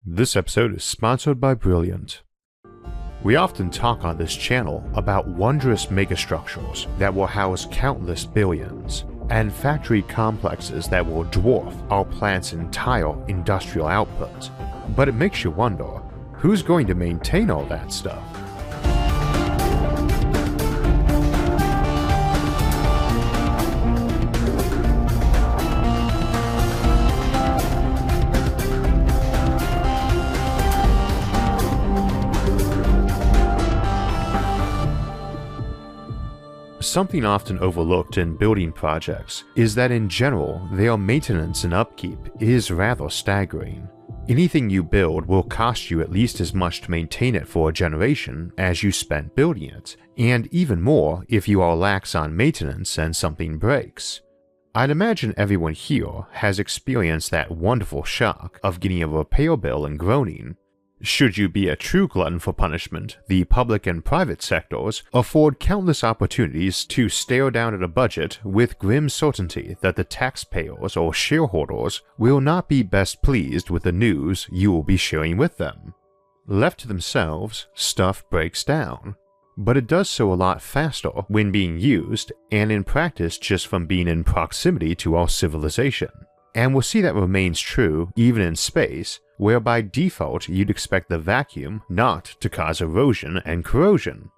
This episode is sponsored by Brilliant. We often talk on this channel about wondrous megastructures that will house countless billions, and factory complexes that will dwarf our planet's entire industrial output. But it makes you wonder, who's going to maintain all that stuff? Something often overlooked in building projects is that in general, their maintenance and upkeep is rather staggering. Anything you build will cost you at least as much to maintain it for a generation as you spent building it, and even more if you are lax on maintenance and something breaks. I'd imagine everyone here has experienced that wonderful shock of getting a repair bill and groaning. Should you be a true glutton for punishment, the public and private sectors afford countless opportunities to stare down at a budget with grim certainty that the taxpayers or shareholders will not be best pleased with the news you will be sharing with them. Left to themselves, stuff breaks down. But it does so a lot faster when being used, and in practice just from being in proximity to our civilization. And we'll see that remains true even in space, where by default you'd expect the vacuum not to cause erosion and corrosion.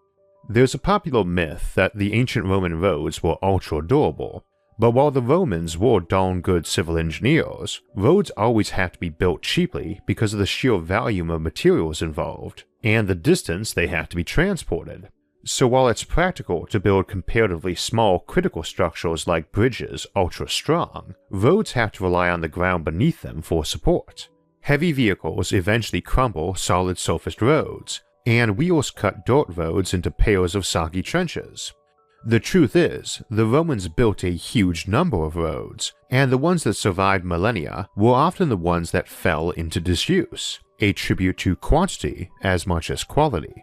There's a popular myth that the ancient Roman roads were ultra durable, but while the Romans were darn good civil engineers, roads always have to be built cheaply because of the sheer volume of materials involved, and the distance they have to be transported. So while it's practical to build comparatively small critical structures like bridges ultra strong, roads have to rely on the ground beneath them for support. Heavy vehicles eventually crumble solid surfaced roads, and wheels cut dirt roads into pairs of soggy trenches. The truth is, the Romans built a huge number of roads, and the ones that survived millennia were often the ones that fell into disuse, a tribute to quantity as much as quality.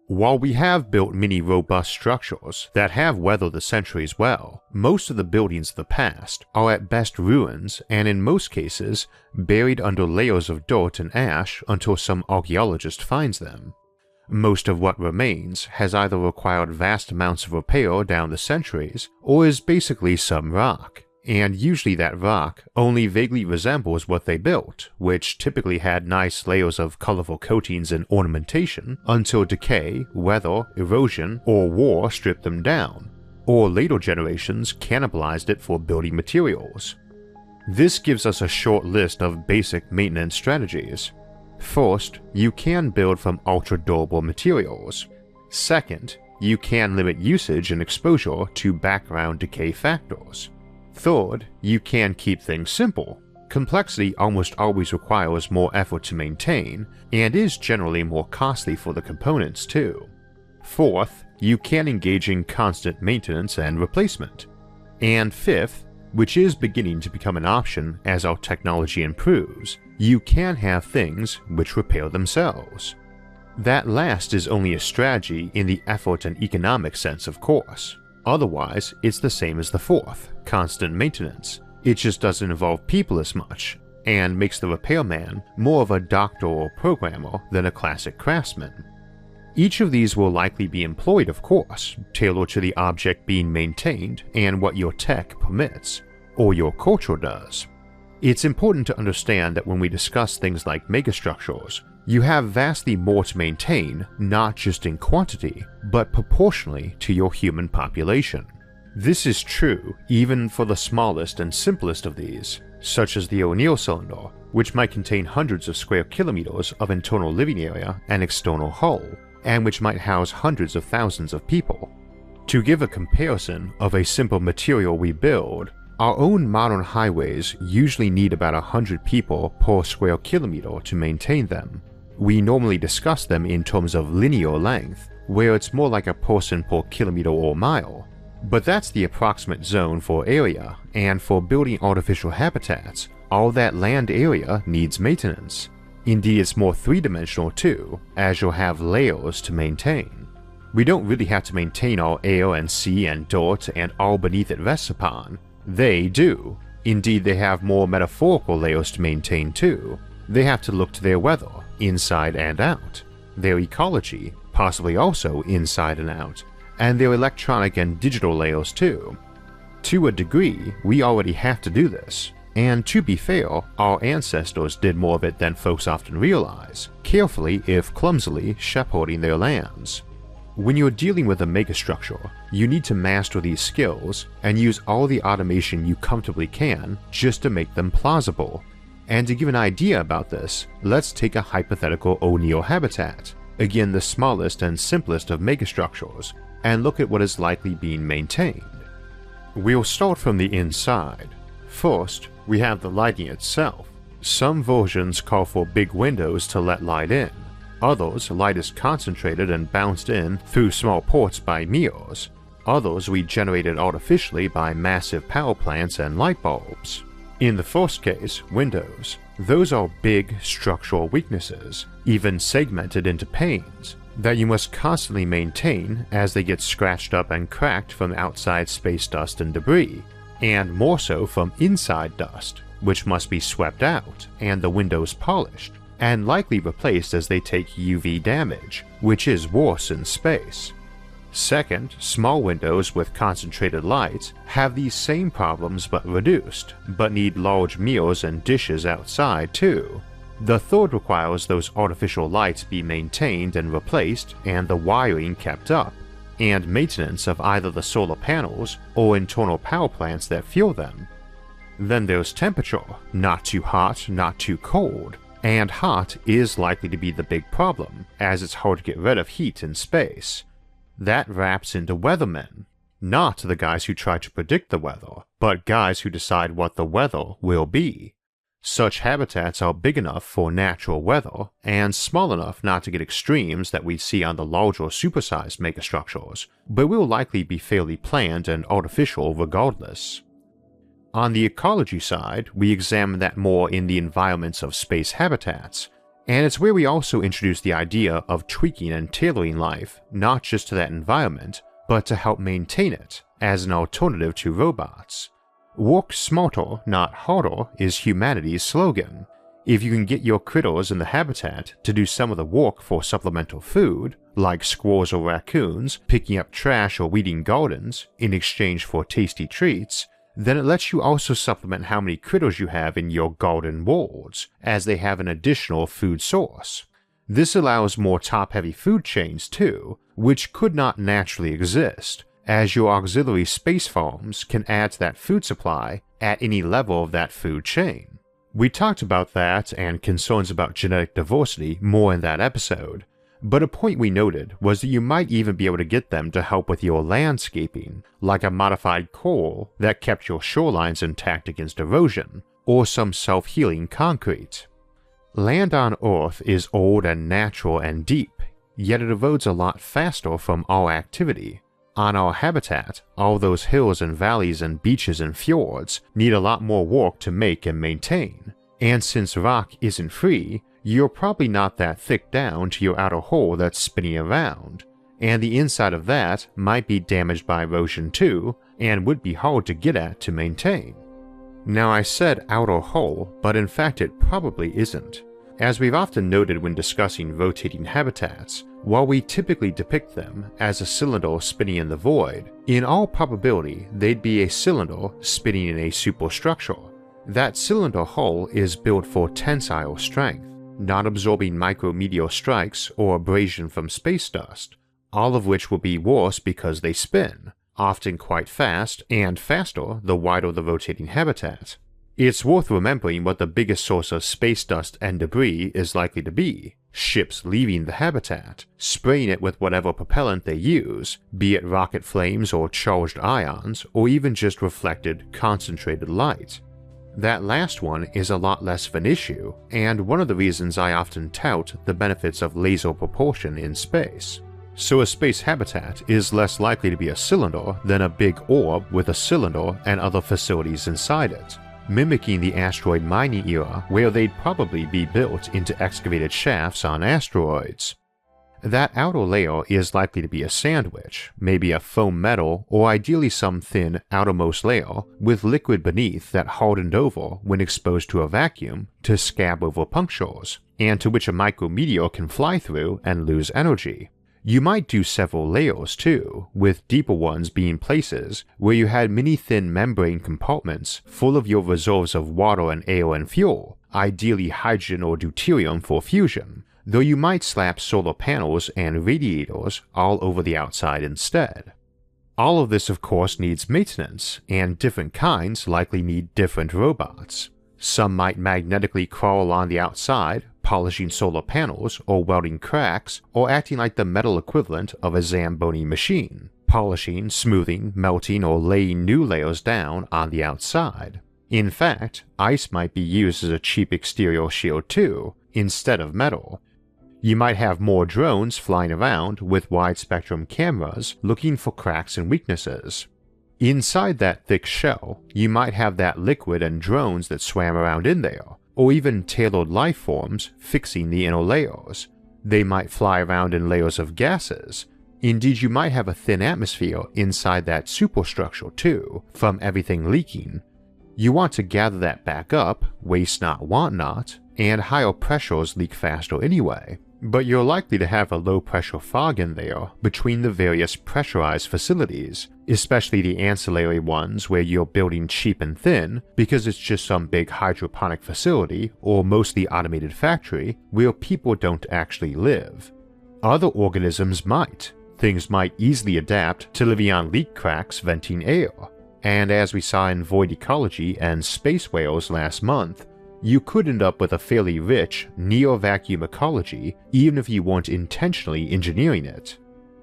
While we have built many robust structures that have weathered the centuries well, most of the buildings of the past are at best ruins and in most cases buried under layers of dirt and ash until some archaeologist finds them. Most of what remains has either required vast amounts of repair down the centuries or is basically some rock, and usually that rock only vaguely resembles what they built, which typically had nice layers of colorful coatings and ornamentation until decay, weather, erosion, or war stripped them down, or later generations cannibalized it for building materials. This gives us a short list of basic maintenance strategies. First, you can build from ultra-durable materials. Second, you can limit usage and exposure to background decay factors. Third, you can keep things simple. Complexity almost always requires more effort to maintain, and is generally more costly for the components too. Fourth, you can engage in constant maintenance and replacement. And fifth, which is beginning to become an option as our technology improves, you can have things which repair themselves. That last is only a strategy in the effort and economic sense, of course. Otherwise, it's the same as the fourth, constant maintenance. It just doesn't involve people as much, and makes the repairman more of a doctor or programmer than a classic craftsman. Each of these will likely be employed, of course, tailored to the object being maintained and what your tech permits, or your culture does. It's important to understand that when we discuss things like megastructures, you have vastly more to maintain, not just in quantity, but proportionally to your human population. This is true even for the smallest and simplest of these, such as the O'Neill cylinder, which might contain hundreds of square kilometers of internal living area and external hull, and which might house hundreds of thousands of people. To give a comparison of a simple material we build, our own modern highways usually need about 100 people per square kilometer to maintain them. We normally discuss them in terms of linear length, where it's more like a person per kilometer or mile. But that's the approximate zone for area, and for building artificial habitats, all that land area needs maintenance. Indeed, it's more three-dimensional too, as you'll have layers to maintain. We don't really have to maintain our air and sea and dirt and all beneath it rests upon. They do. Indeed, they have more metaphorical layers to maintain too. they have to look to their weather, inside and out, their ecology, possibly also inside and out, and their electronic and digital layers too. To a degree, we already have to do this, and to be fair, our ancestors did more of it than folks often realize, carefully if clumsily shepherding their lands. When you're dealing with a megastructure, you need to master these skills and use all the automation you comfortably can just to make them plausible. And to give an idea about this, let's take a hypothetical O'Neill habitat, again the smallest and simplest of megastructures, and look at what is likely being maintained. We'll start from the inside. First, we have the lighting itself. Some versions call for big windows to let light in. Others, light is concentrated and bounced in through small ports by mirrors. Others we generated artificially by massive power plants and light bulbs. In the first case, windows, those are big structural weaknesses, even segmented into panes, that you must constantly maintain as they get scratched up and cracked from outside space dust and debris, and more so from inside dust, which must be swept out and the windows polished, and likely replaced as they take UV damage, which is worse in space. Second, small windows with concentrated light have these same problems but reduced, but need large mirrors and dishes outside too. The third requires those artificial lights be maintained and replaced and the wiring kept up, and maintenance of either the solar panels or internal power plants that fuel them. Then there's temperature, not too hot, not too cold, and hot is likely to be the big problem, as it's hard to get rid of heat in space. That wraps into weathermen, not the guys who try to predict the weather, but guys who decide what the weather will be. Such habitats are big enough for natural weather, and small enough not to get extremes that we see on the larger supersized megastructures, but will likely be fairly planned and artificial regardless. On the ecology side, we examine that more in the environments of space habitats, and it's where we also introduce the idea of tweaking and tailoring life, not just to that environment, but to help maintain it, as an alternative to robots. Work smarter, not harder, is humanity's slogan. If you can get your critters in the habitat to do some of the work for supplemental food, like squirrels or raccoons picking up trash or weeding gardens in exchange for tasty treats, then it lets you also supplement how many critters you have in your garden wards, as they have an additional food source. This allows more top-heavy food chains too, which could not naturally exist, as your auxiliary space farms can add to that food supply at any level of that food chain. We talked about that and concerns about genetic diversity more in that episode, but a point we noted was that you might even be able to get them to help with your landscaping, like a modified coral that kept your shorelines intact against erosion, or some self-healing concrete. Land on Earth is old and natural and deep, yet it erodes a lot faster from our activity. On our habitat, all those hills and valleys and beaches and fjords need a lot more work to make and maintain, and since rock isn't free, you're probably not that thick down to your outer hull that's spinning around, and the inside of that might be damaged by erosion too, and would be hard to get at to maintain. Now I said outer hull, but in fact it probably isn't. As we've often noted when discussing rotating habitats, while we typically depict them as a cylinder spinning in the void, in all probability they'd be a cylinder spinning in a superstructure. That cylinder hull is built for tensile strength, not absorbing micrometeor strikes or abrasion from space dust, all of which will be worse because they spin, often quite fast, and faster the wider the rotating habitat. It's worth remembering what the biggest source of space dust and debris is likely to be: ships leaving the habitat, spraying it with whatever propellant they use, be it rocket flames or charged ions, or even just reflected, concentrated light. That last one is a lot less of an issue, and one of the reasons I often tout the benefits of laser propulsion in space. So a space habitat is less likely to be a cylinder than a big orb with a cylinder and other facilities inside it, mimicking the asteroid mining era where they'd probably be built into excavated shafts on asteroids. That outer layer is likely to be a sandwich, maybe a foam metal or ideally some thin outermost layer with liquid beneath that hardened over when exposed to a vacuum to scab over punctures, and to which a micrometeor can fly through and lose energy. You might do several layers too, with deeper ones being places where you had many thin membrane compartments full of your reserves of water and air and fuel, ideally hydrogen or deuterium for fusion, though you might slap solar panels and radiators all over the outside instead. All of this of course needs maintenance, and different kinds likely need different robots. Some might magnetically crawl on the outside, polishing solar panels or welding cracks or acting like the metal equivalent of a Zamboni machine, polishing, smoothing, melting, or laying new layers down on the outside. In fact, ice might be used as a cheap exterior shield too, instead of metal. You might have more drones flying around with wide-spectrum cameras looking for cracks and weaknesses. Inside that thick shell, you might have that liquid and drones that swam around in there, or even tailored life forms fixing the inner layers. They might fly around in layers of gases. Indeed, you might have a thin atmosphere inside that superstructure too, from everything leaking. You want to gather that back up, waste not, want not, and higher pressures leak faster anyway. But you're likely to have a low-pressure fog in there between the various pressurized facilities, especially the ancillary ones where you're building cheap and thin because it's just some big hydroponic facility or mostly automated factory where people don't actually live. Other organisms might. Things might easily adapt to living on leak cracks venting air. And as we saw in Void Ecology and Space Whales last month, you could end up with a fairly rich, near-vacuum ecology even if you weren't intentionally engineering it.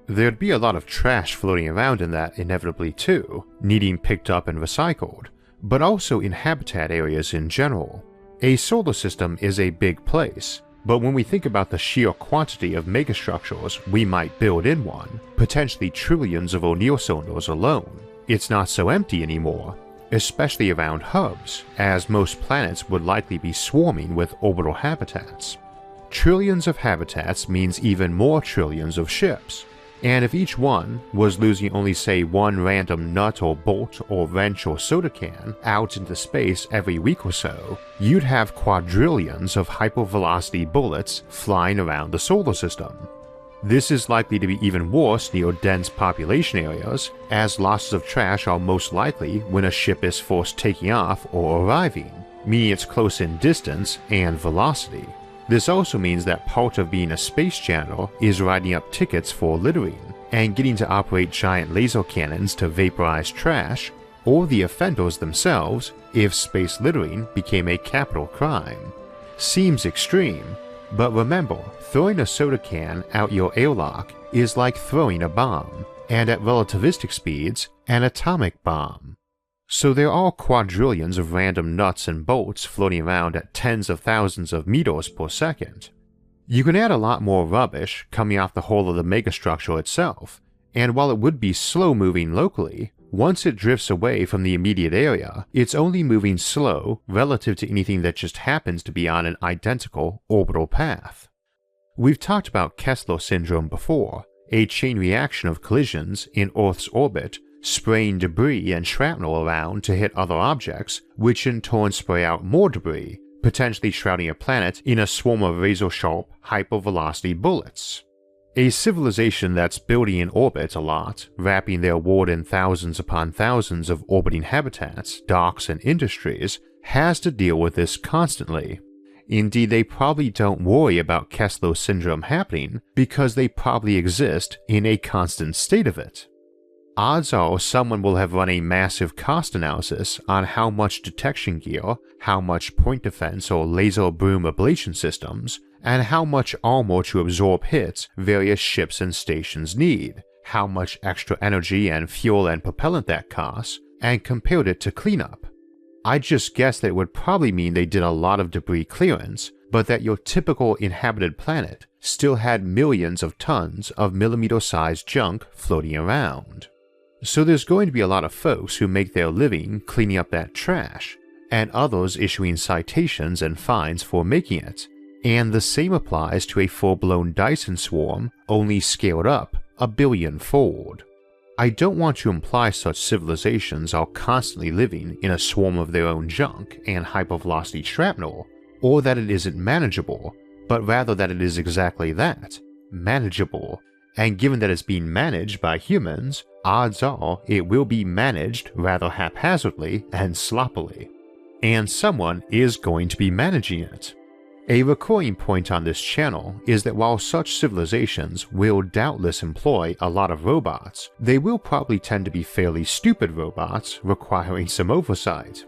There'd be a lot of trash floating around in that inevitably too, needing picked up and recycled, but also in habitat areas in general. A solar system is a big place, but when we think about the sheer quantity of megastructures we might build in one, potentially trillions of O'Neill cylinders alone, it's not so empty anymore. Especially around hubs, as most planets would likely be swarming with orbital habitats. Trillions of habitats means even more trillions of ships, and if each one was losing only say one random nut or bolt or wrench or soda can out into space every week or so, you'd have quadrillions of hypervelocity bullets flying around the solar system. This is likely to be even worse near dense population areas, as losses of trash are most likely when a ship is first taking off or arriving, meaning it's close in distance and velocity. This also means that part of being a space janitor is writing up tickets for littering, and getting to operate giant laser cannons to vaporize trash, or the offenders themselves if space littering became a capital crime. Seems extreme, but remember, throwing a soda can out your airlock is like throwing a bomb, and at relativistic speeds, an atomic bomb. So there are quadrillions of random nuts and bolts floating around at tens of thousands of meters per second. You can add a lot more rubbish coming off the whole of the megastructure itself, and while it would be slow moving locally, once it drifts away from the immediate area, it's only moving slow relative to anything that just happens to be on an identical orbital path. We've talked about Kessler Syndrome before, a chain reaction of collisions in Earth's orbit, spraying debris and shrapnel around to hit other objects, which in turn spray out more debris, potentially shrouding a planet in a swarm of razor-sharp, hypervelocity bullets. A civilization that's building in orbit a lot, wrapping their world in thousands upon thousands of orbiting habitats, docks, and industries, has to deal with this constantly. Indeed, they probably don't worry about Kessler Syndrome happening because they probably exist in a constant state of it. Odds are someone will have run a massive cost analysis on how much detection gear, how much point defense or laser boom ablation systems, and how much armor to absorb hits various ships and stations need, how much extra energy and fuel and propellant that costs, and compared it to cleanup. I'd just guess that it would probably mean they did a lot of debris clearance, but that your typical inhabited planet still had millions of tons of millimeter-sized junk floating around. So there's going to be a lot of folks who make their living cleaning up that trash, and others issuing citations and fines for making it, And the same applies to a full-blown Dyson swarm, only scaled up a billion-fold. I don't want to imply such civilizations are constantly living in a swarm of their own junk and hypervelocity shrapnel, or that it isn't manageable, but rather that it is exactly that, manageable, and given that it's being managed by humans, odds are it will be managed rather haphazardly and sloppily. And someone is going to be managing it. A recurring point on this channel is that while such civilizations will doubtless employ a lot of robots, they will probably tend to be fairly stupid robots requiring some oversight.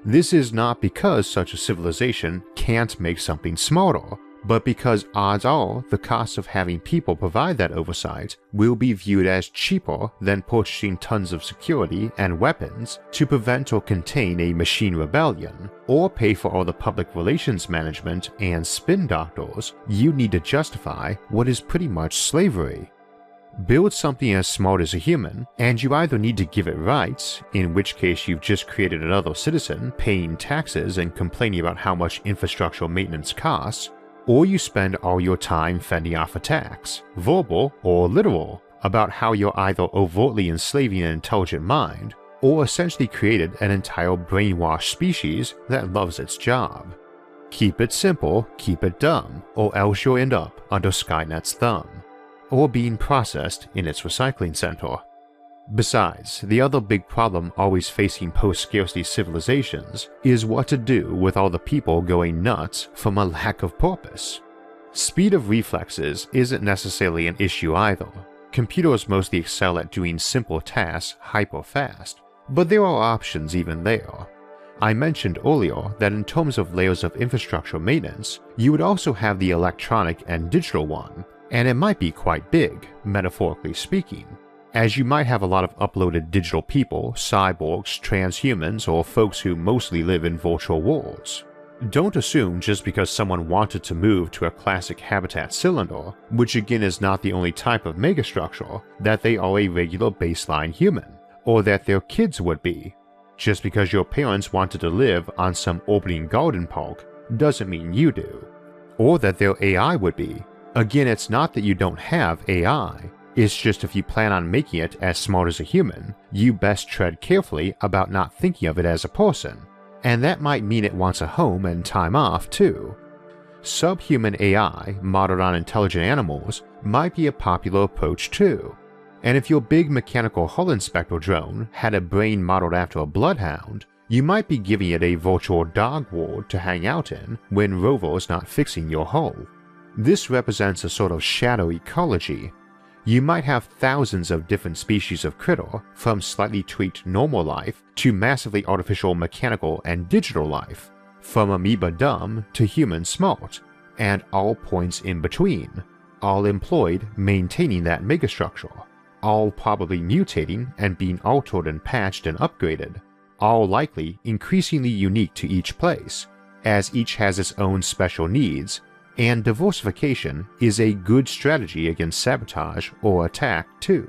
This is not because such a civilization can't make something smarter, but because odds are the cost of having people provide that oversight will be viewed as cheaper than purchasing tons of security and weapons to prevent or contain a machine rebellion, or pay for all the public relations management and spin doctors you need to justify what is pretty much slavery. Build something as smart as a human, and you either need to give it rights, in which case you've just created another citizen paying taxes and complaining about how much infrastructural maintenance costs, or you spend all your time fending off attacks, verbal or literal, about how you're either overtly enslaving an intelligent mind, or essentially created an entire brainwashed species that loves its job. Keep it simple, keep it dumb, or else you'll end up under Skynet's thumb, or being processed in its recycling center. Besides, the other big problem always facing post-scarcity civilizations is what to do with all the people going nuts from a lack of purpose. Speed of reflexes isn't necessarily an issue either. Computers mostly excel at doing simple tasks hyper-fast, but there are options even there. I mentioned earlier that in terms of layers of infrastructure maintenance, you would also have the electronic and digital one, and it might be quite big, metaphorically speaking, as you might have a lot of uploaded digital people, cyborgs, transhumans, or folks who mostly live in virtual worlds. Don't assume just because someone wanted to move to a classic habitat cylinder, which again is not the only type of megastructure, that they are a regular baseline human, or that their kids would be. Just because your parents wanted to live on some orbiting garden park doesn't mean you do. Or that their AI would be. Again, it's not that you don't have AI, it's just if you plan on making it as smart as a human, you best tread carefully about not thinking of it as a person, and that might mean it wants a home and time off too. Subhuman AI modeled on intelligent animals might be a popular approach too, and if your big mechanical hull inspector drone had a brain modeled after a bloodhound, you might be giving it a virtual dog ward to hang out in when Rover's not fixing your hull. This represents a sort of shadow ecology. You might have thousands of different species of critter, from slightly tweaked normal life to massively artificial mechanical and digital life, from amoeba dumb to human smart, and all points in between, all employed maintaining that megastructure, all probably mutating and being altered and patched and upgraded, all likely increasingly unique to each place, as each has its own special needs, and diversification is a good strategy against sabotage or attack too.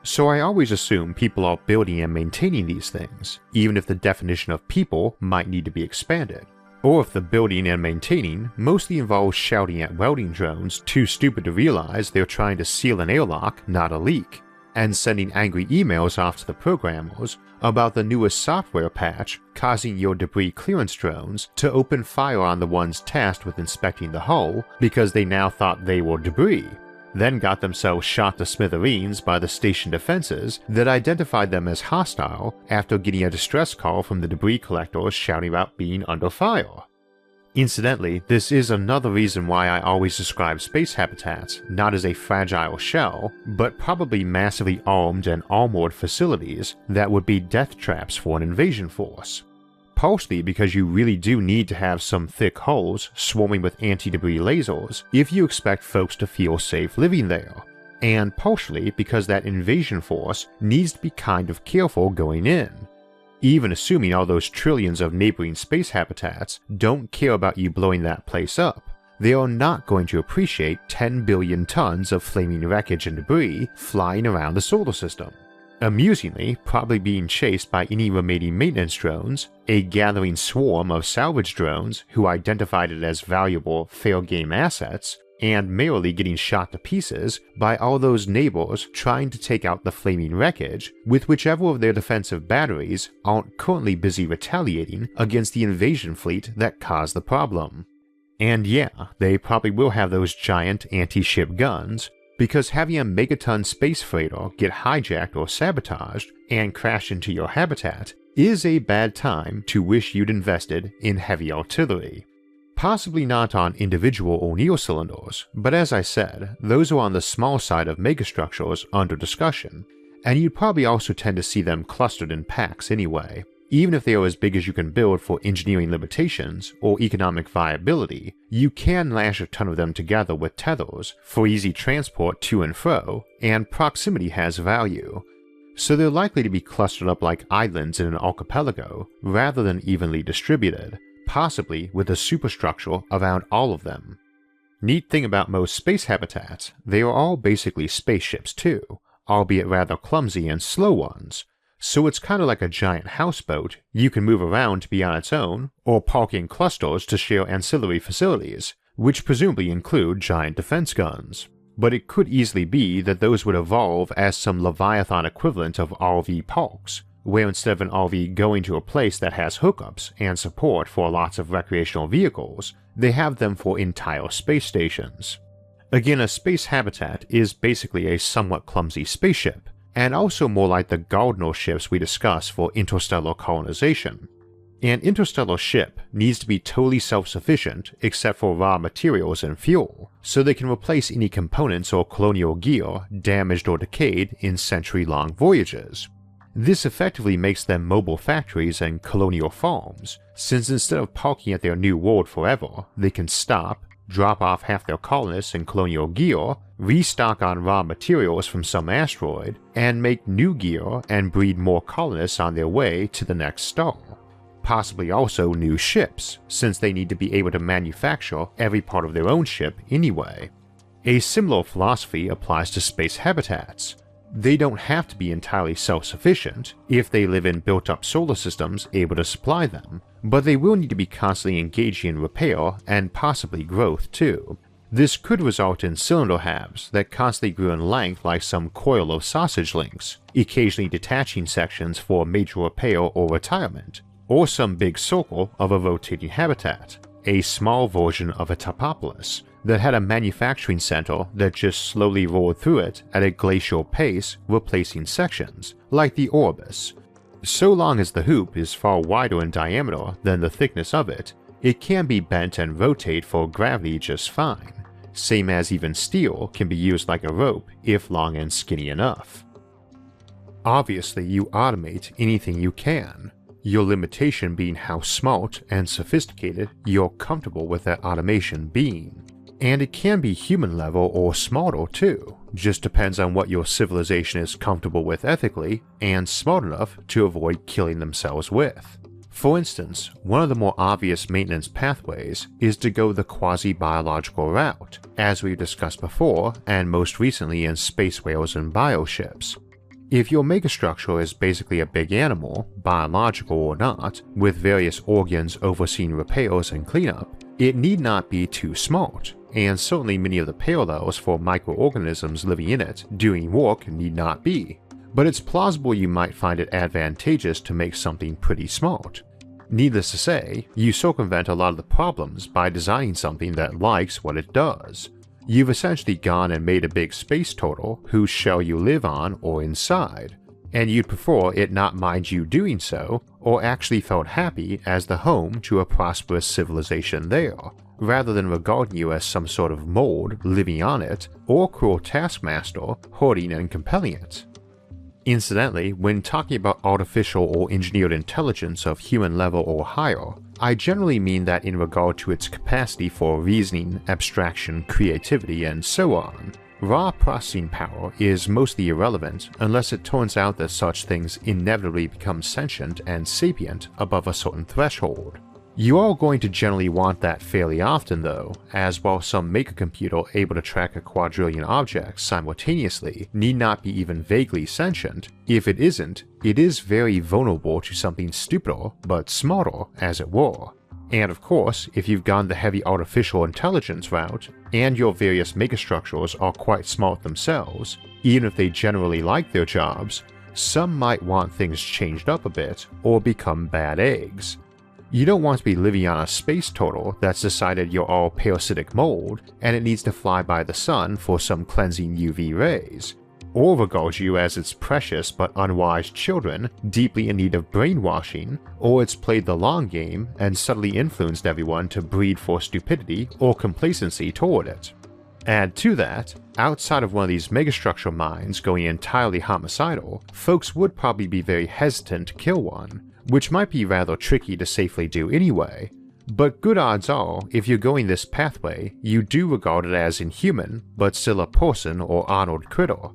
So I always assume people are building and maintaining these things, even if the definition of people might need to be expanded, or if the building and maintaining mostly involves shouting at welding drones too stupid to realize they're trying to seal an airlock, not a leak, and sending angry emails off to the programmers about the newest software patch causing your debris clearance drones to open fire on the ones tasked with inspecting the hull because they now thought they were debris, then got themselves shot to smithereens by the station defenses that identified them as hostile after getting a distress call from the debris collectors shouting about being under fire. Incidentally, this is another reason why I always describe space habitats not as a fragile shell, but probably massively armed and armored facilities that would be death traps for an invasion force. Partially because you really do need to have some thick hulls swarming with anti-debris lasers if you expect folks to feel safe living there, and partially because that invasion force needs to be kind of careful going in. Even assuming all those trillions of neighboring space habitats don't care about you blowing that place up, they are not going to appreciate 10 billion tons of flaming wreckage and debris flying around the solar system. Amusingly, probably being chased by any remaining maintenance drones, a gathering swarm of salvage drones who identified it as valuable fair game assets, and merely getting shot to pieces by all those neighbors trying to take out the flaming wreckage with whichever of their defensive batteries aren't currently busy retaliating against the invasion fleet that caused the problem. And yeah, they probably will have those giant anti-ship guns, because having a megaton space freighter get hijacked or sabotaged and crash into your habitat is a bad time to wish you'd invested in heavy artillery. Possibly not on individual O'Neill cylinders, but as I said, those are on the small side of megastructures under discussion, and you'd probably also tend to see them clustered in packs anyway. Even if they are as big as you can build for engineering limitations or economic viability, you can lash a ton of them together with tethers for easy transport to and fro, and proximity has value. So they're likely to be clustered up like islands in an archipelago rather than evenly distributed, possibly with a superstructure around all of them. Neat thing about most space habitats, they are all basically spaceships too, albeit rather clumsy and slow ones. So it's kind of like a giant houseboat you can move around to be on its own, or park in clusters to share ancillary facilities, which presumably include giant defense guns. But it could easily be that those would evolve as some Leviathan equivalent of RV parks, where instead of an RV going to a place that has hookups and support for lots of recreational vehicles, they have them for entire space stations. Again, a space habitat is basically a somewhat clumsy spaceship, and also more like the Gardner ships we discuss for interstellar colonization. An interstellar ship needs to be totally self-sufficient except for raw materials and fuel, so they can replace any components or colonial gear damaged or decayed in century-long voyages. This effectively makes them mobile factories and colonial farms, since instead of parking at their new world forever, they can stop, drop off half their colonists and colonial gear, restock on raw materials from some asteroid, and make new gear and breed more colonists on their way to the next star. Possibly also new ships, since they need to be able to manufacture every part of their own ship anyway. A similar philosophy applies to space habitats. They don't have to be entirely self-sufficient if they live in built-up solar systems able to supply them, but they will need to be constantly engaging in repair and possibly growth too. This could result in cylinder halves that constantly grew in length like some coil of sausage links, occasionally detaching sections for major repair or retirement, or some big circle of a rotating habitat, a small version of a topopolis that had a manufacturing center that just slowly rolled through it at a glacial pace, replacing sections, like the Orbis. So long as the hoop is far wider in diameter than the thickness of it, it can be bent and rotate for gravity just fine, same as even steel can be used like a rope if long and skinny enough. Obviously, you automate anything you can, your limitation being how smart and sophisticated you're comfortable with that automation being. And it can be human level or smarter too, just depends on what your civilization is comfortable with ethically and smart enough to avoid killing themselves with. For instance, one of the more obvious maintenance pathways is to go the quasi-biological route, as we've discussed before and most recently in space whales and bioships. If your megastructure is basically a big animal, biological or not, with various organs overseeing repairs and cleanup, it need not be too smart, and certainly many of the parallels for microorganisms living in it doing work need not be, but it's plausible you might find it advantageous to make something pretty smart. Needless to say, you circumvent a lot of the problems by designing something that likes what it does. You've essentially gone and made a big space turtle whose shell you live on or inside, and you'd prefer it not mind you doing so, or actually felt happy as the home to a prosperous civilization there, rather than regarding you as some sort of mold living on it, or cruel taskmaster hurting and compelling it. Incidentally, when talking about artificial or engineered intelligence of human level or higher, I generally mean that in regard to its capacity for reasoning, abstraction, creativity, and so on. Raw processing power is mostly irrelevant unless it turns out that such things inevitably become sentient and sapient above a certain threshold. You are going to generally want that fairly often though, as while some make a computer able to track a quadrillion objects simultaneously need not be even vaguely sentient, if it isn't, it is very vulnerable to something stupider but smarter, as it were. And of course, if you've gone the heavy artificial intelligence route, and your various megastructures are quite smart themselves, even if they generally like their jobs, some might want things changed up a bit or become bad eggs. You don't want to be living on a space turtle that's decided you're all parasitic mold and it needs to fly by the sun for some cleansing UV rays, or regard you as its precious but unwise children deeply in need of brainwashing, or it's played the long game and subtly influenced everyone to breed for stupidity or complacency toward it. Add to that, outside of one of these megastructure minds going entirely homicidal, folks would probably be very hesitant to kill one, which might be rather tricky to safely do anyway, but good odds are if you're going this pathway, you do regard it as inhuman, but still a person or honored critter.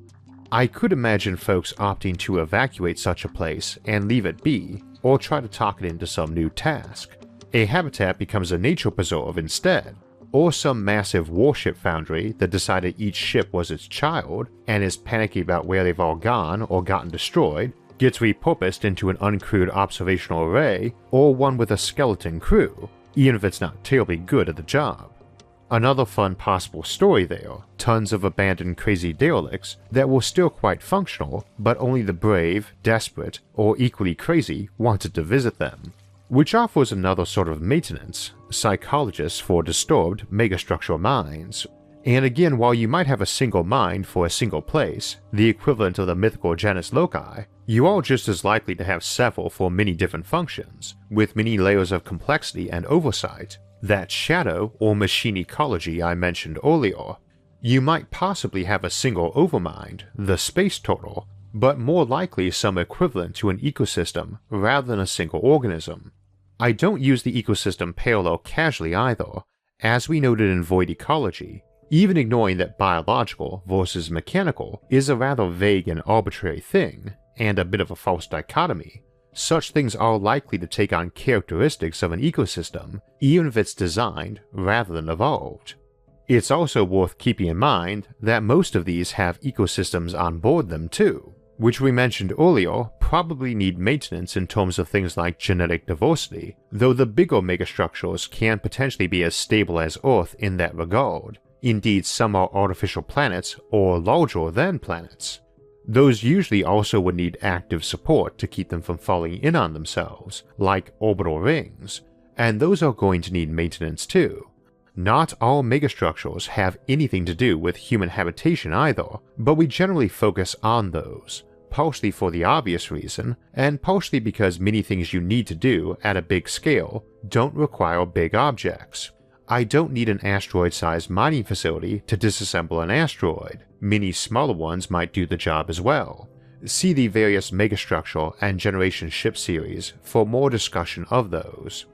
I could imagine folks opting to evacuate such a place and leave it be, or try to talk it into some new task. A habitat becomes a nature preserve instead, or some massive warship foundry that decided each ship was its child and is panicking about where they've all gone or gotten destroyed, gets repurposed into an uncrewed observational array, or one with a skeleton crew, even if it's not terribly good at the job. Another fun possible story there, tons of abandoned crazy derelicts that were still quite functional, but only the brave, desperate, or equally crazy wanted to visit them. Which offers another sort of maintenance, psychologists for disturbed megastructure minds. And again, while you might have a single mind for a single place, the equivalent of the mythical genus loci, you are just as likely to have several for many different functions, with many layers of complexity and oversight. That shadow or machine ecology I mentioned earlier. You might possibly have a single overmind, the space turtle, but more likely some equivalent to an ecosystem rather than a single organism. I don't use the ecosystem parallel casually either, as we noted in void ecology. Even ignoring that biological versus mechanical is a rather vague and arbitrary thing, and a bit of a false dichotomy, such things are likely to take on characteristics of an ecosystem, even if it's designed rather than evolved. It's also worth keeping in mind that most of these have ecosystems on board them too, which we mentioned earlier probably need maintenance in terms of things like genetic diversity, though the bigger megastructures can potentially be as stable as Earth in that regard. Indeed, some are artificial planets or larger than planets. Those usually also would need active support to keep them from falling in on themselves, like orbital rings, and those are going to need maintenance too. Not all megastructures have anything to do with human habitation either, but we generally focus on those, partially for the obvious reason, and partially because many things you need to do at a big scale don't require big objects. I don't need an asteroid-sized mining facility to disassemble an asteroid. Many smaller ones might do the job as well. See the various Megastructure and Generation ship series for more discussion of those.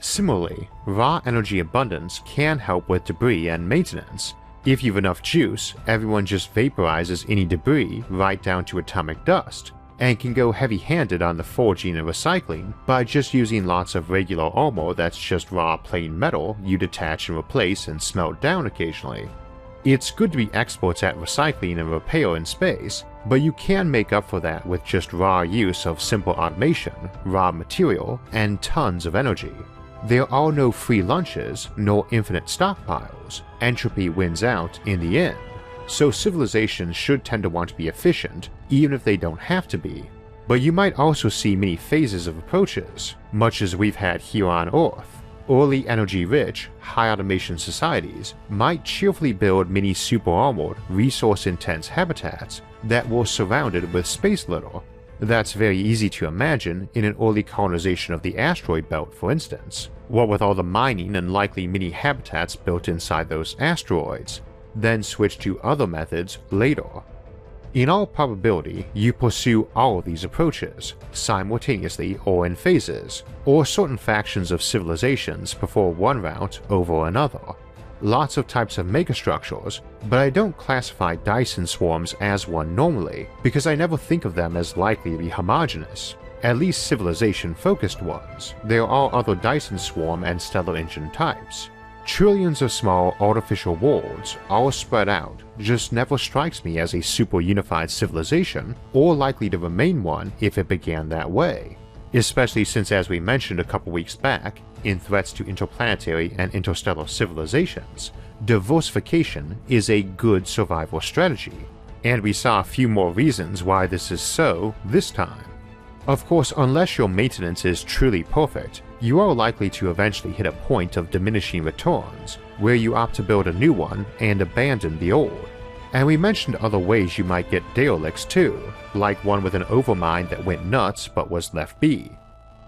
Similarly, raw energy abundance can help with debris and maintenance. If you've enough juice, everyone just vaporizes any debris right down to atomic dust, and can go heavy-handed on the forging and recycling by just using lots of regular armor that's just raw plain metal you detach and replace and smelt down occasionally. It's good to be experts at recycling and repair in space, but you can make up for that with just raw use of simple automation, raw material, and tons of energy. There are no free lunches, nor infinite stockpiles. Entropy wins out in the end. So civilizations should tend to want to be efficient, even if they don't have to be. But you might also see many phases of approaches, much as we've had here on Earth. Early energy-rich, high-automation societies might cheerfully build many super-armored, resource-intense habitats that were surrounded with space litter. That's very easy to imagine in an early colonization of the asteroid belt, for instance, what with all the mining and likely mini habitats built inside those asteroids, then switch to other methods later. In all probability, you pursue all of these approaches, simultaneously or in phases, or certain factions of civilizations prefer one route over another. Lots of types of megastructures, but I don't classify Dyson swarms as one normally, because I never think of them as likely to be homogeneous, at least civilization-focused ones. There are other Dyson swarm and stellar engine types. Trillions of small artificial worlds, all spread out, just never strikes me as a super unified civilization, or likely to remain one if it began that way. Especially since, as we mentioned a couple weeks back, in threats to interplanetary and interstellar civilizations, diversification is a good survival strategy, and we saw a few more reasons why this is so this time. Of course, unless your maintenance is truly perfect, you are likely to eventually hit a point of diminishing returns, where you opt to build a new one and abandon the old. And we mentioned other ways you might get derelicts too, like one with an overmind that went nuts but was left be.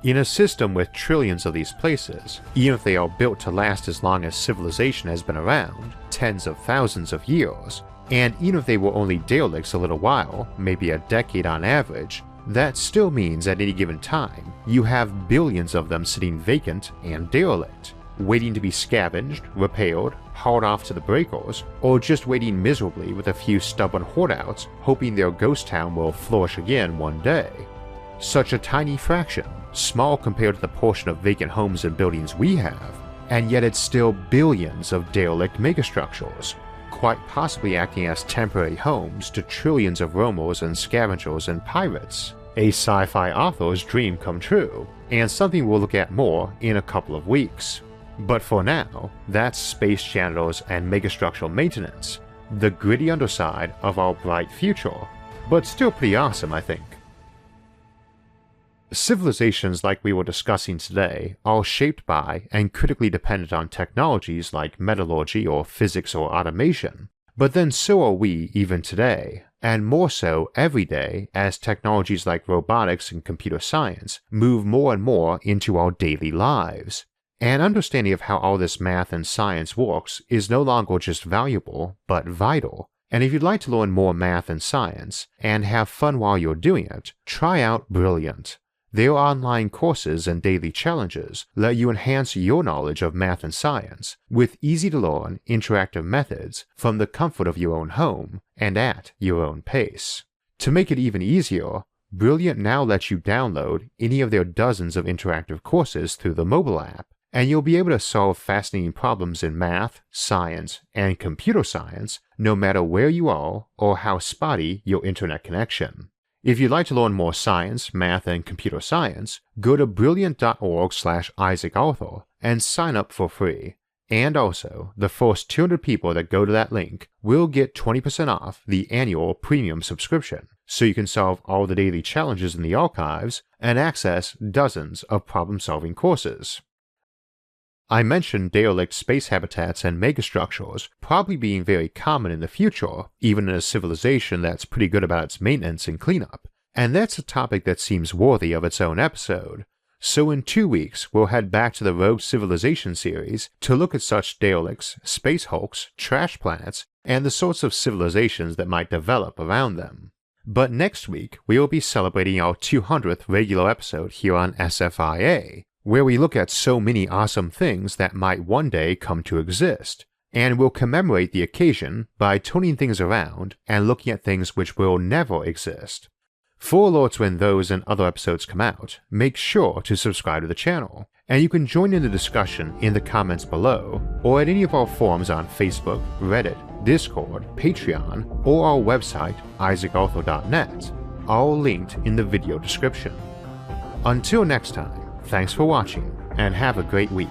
In a system with trillions of these places, even if they are built to last as long as civilization has been around, tens of thousands of years, and even if they were only derelicts a little while, maybe a decade on average, that still means at any given time, you have billions of them sitting vacant and derelict, waiting to be scavenged, repaired, hauled off to the breakers, or just waiting miserably with a few stubborn hoardouts hoping their ghost town will flourish again one day. Such a tiny fraction, small compared to the portion of vacant homes and buildings we have, and yet it's still billions of derelict megastructures, quite possibly acting as temporary homes to trillions of roamers and scavengers and pirates. A sci-fi author's dream come true, and something we'll look at more in a couple of weeks. But for now, that's space janitors and megastructural maintenance, the gritty underside of our bright future, but still pretty awesome, I think. Civilizations like we were discussing today are shaped by and critically dependent on technologies like metallurgy or physics or automation, but then so are we even today, and more so every day as technologies like robotics and computer science move more and more into our daily lives. An understanding of how all this math and science works is no longer just valuable, but vital. And if you'd like to learn more math and science, and have fun while you're doing it, try out Brilliant. Their online courses and daily challenges let you enhance your knowledge of math and science with easy-to-learn, interactive methods from the comfort of your own home and at your own pace. To make it even easier, Brilliant now lets you download any of their dozens of interactive courses through the mobile app, and you'll be able to solve fascinating problems in math, science, and computer science no matter where you are or how spotty your internet connection. If you'd like to learn more science, math, and computer science, go to brilliant.org/IsaacArthur and sign up for free. And also, the first 200 people that go to that link will get 20% off the annual premium subscription, so you can solve all the daily challenges in the archives and access dozens of problem-solving courses. I mentioned derelict space habitats and megastructures probably being very common in the future, even in a civilization that's pretty good about its maintenance and cleanup, and that's a topic that seems worthy of its own episode. So in 2 weeks, we'll head back to the Rogue Civilization series to look at such derelicts, space hulks, trash planets, and the sorts of civilizations that might develop around them. But next week, we will be celebrating our 200th regular episode here on SFIA, where we look at so many awesome things that might one day come to exist, and we'll commemorate the occasion by turning things around and looking at things which will never exist. For alerts when those and other episodes come out, make sure to subscribe to the channel, and you can join in the discussion in the comments below, or at any of our forums on Facebook, Reddit, Discord, Patreon, or our website, isaacarthur.net, all linked in the video description. Until next time, thanks for watching, and have a great week.